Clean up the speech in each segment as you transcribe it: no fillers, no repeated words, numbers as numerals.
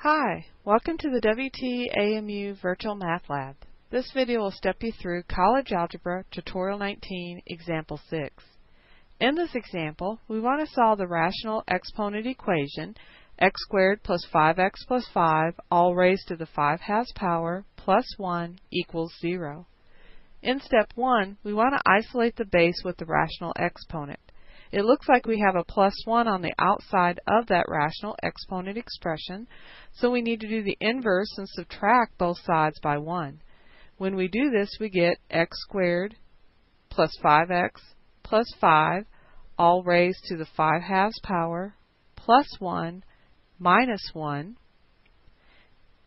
Hi, welcome to the WTAMU Virtual Math Lab. This video will step you through College Algebra Tutorial 19, Example 6. In this example, we want to solve the rational exponent equation x squared plus 5x plus 5 all raised to the 5/2 power plus 1 equals 0. In step 1, we want to isolate the base with the rational exponent. It looks like we have a plus 1 on the outside of that rational exponent expression, so we need to do the inverse and subtract both sides by 1. When we do this, we get x squared plus 5x plus 5 all raised to the 5/2 power plus 1 minus 1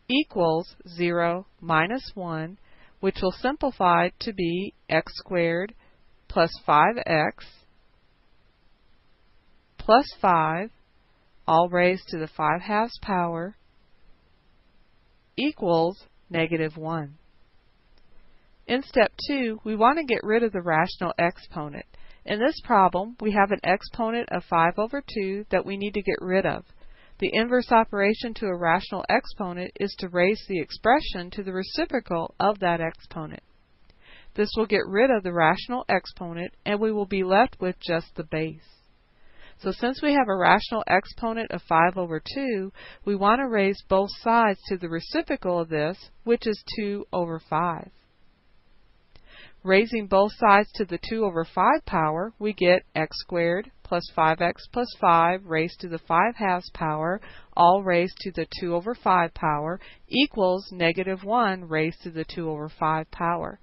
equals 0 minus 1, which will simplify to be x squared plus 5x plus 5 all raised to the 5/2 power equals -1. In step 2, we want to get rid of the rational exponent. In this problem, we have an exponent of 5/2 that we need to get rid of. The inverse operation to a rational exponent is to raise the expression to the reciprocal of that exponent. This will get rid of the rational exponent, and we will be left with just the base. So since we have a rational exponent of 5/2, we want to raise both sides to the reciprocal of this, which is 2/5. Raising both sides to the 2/5 power, we get x squared plus 5x plus 5 raised to the 5/2 power, all raised to the 2/5 power, equals -1 raised to the 2/5 power.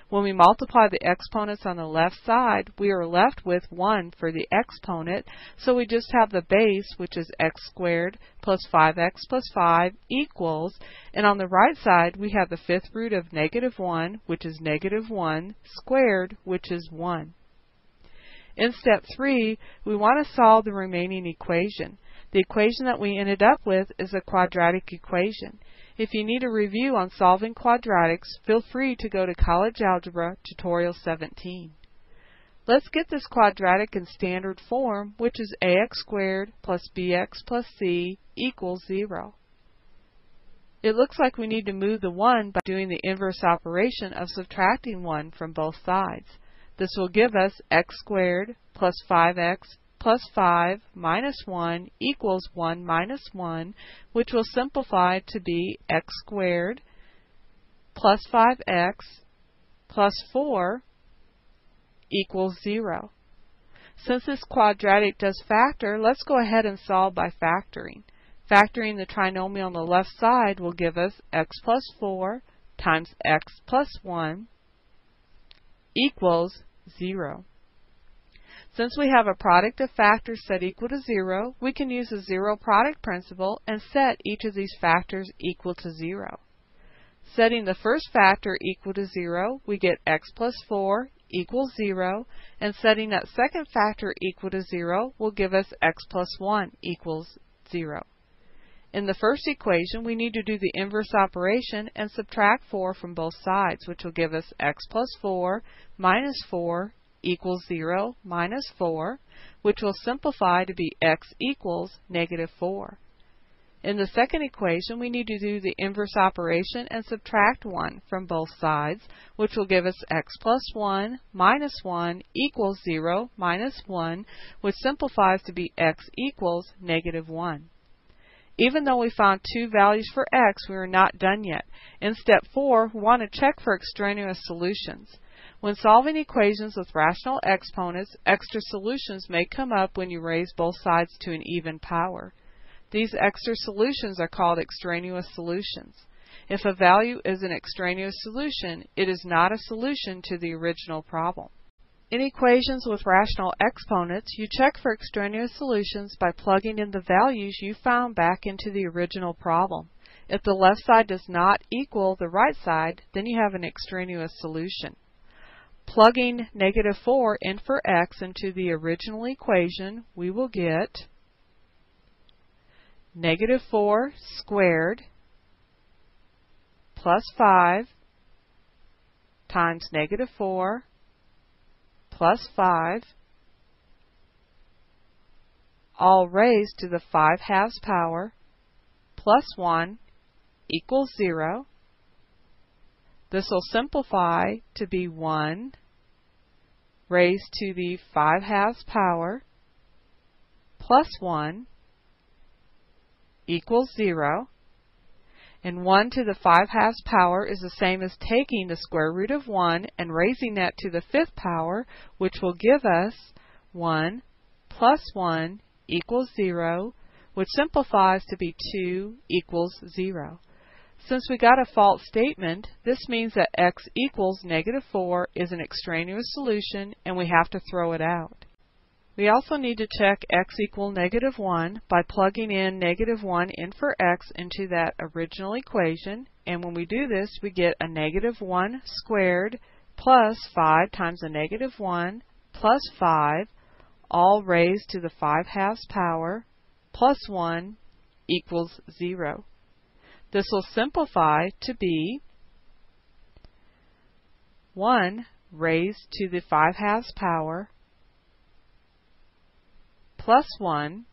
When we multiply the exponents on the left side, we are left with 1 for the exponent, so we just have the base, which is x squared plus 5x plus 5 equals, and on the right side we have the fifth root of -1, which is -1 squared, which is 1. In step 3, we want to solve the remaining equation. The equation that we ended up with is a quadratic equation. If you need a review on solving quadratics, feel free to go to College Algebra Tutorial 17. Let's get this quadratic in standard form, which is ax squared plus bx plus c equals 0. It looks like we need to move the 1 by doing the inverse operation of subtracting 1 from both sides. This will give us x squared plus 5x plus 5 minus 1 equals 1 minus 1, which will simplify to be x squared plus 5x plus 4 equals 0. Since this quadratic does factor, let's go ahead and solve by factoring. Factoring the trinomial on the left side will give us x plus 4 times x plus 1 equals 0. Since we have a product of factors set equal to 0, we can use the zero product principle and set each of these factors equal to 0. Setting the first factor equal to 0, we get x plus 4 equals 0, and setting that second factor equal to 0 will give us x plus 1 equals 0. In the first equation, we need to do the inverse operation and subtract 4 from both sides, which will give us x plus 4 minus 4 equals 0 minus 4, which will simplify to be x equals -4. In the second equation, we need to do the inverse operation and subtract 1 from both sides, which will give us x plus 1 minus 1 equals 0 minus 1, which simplifies to be x equals -1. Even though we found two values for x, we are not done yet. In step 4, we want to check for extraneous solutions. When solving equations with rational exponents, extra solutions may come up when you raise both sides to an even power. These extra solutions are called extraneous solutions. If a value is an extraneous solution, it is not a solution to the original problem. In equations with rational exponents, you check for extraneous solutions by plugging in the values you found back into the original problem. If the left side does not equal the right side, then you have an extraneous solution. Plugging -4 in for x into the original equation, we will get -4 squared plus 5 times -4 plus 5 all raised to the 5/2 power plus 1 equals 0. This will simplify to be 1 raised to the 5/2 power plus 1 equals 0. And 1 to the 5/2 power is the same as taking the square root of 1 and raising that to the 5th power, which will give us 1 plus 1 equals 0, which simplifies to be 2 equals 0. Since we got a false statement, this means that x equals -4 is an extraneous solution and we have to throw it out. We also need to check x equal -1 by plugging in -1 in for x into that original equation, and when we do this we get a -1 squared plus 5 times a -1 plus 5, all raised to the 5/2 power plus 1 equals 0. This will simplify to be 1 raised to the 5/2 power plus 1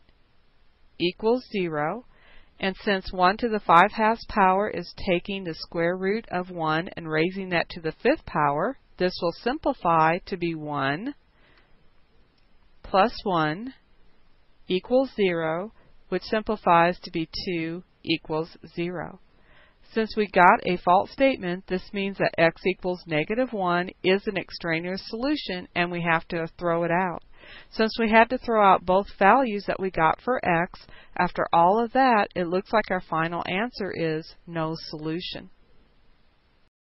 equals 0, and since 1 to the 5/2 power is taking the square root of 1 and raising that to the 5th power, this will simplify to be 1 plus 1 equals 0, which simplifies to be 2 equals 0. Since we got a false statement, this means that x equals -1 is an extraneous solution and we have to throw it out. Since we had to throw out both values that we got for x, after all of that, it looks like our final answer is no solution.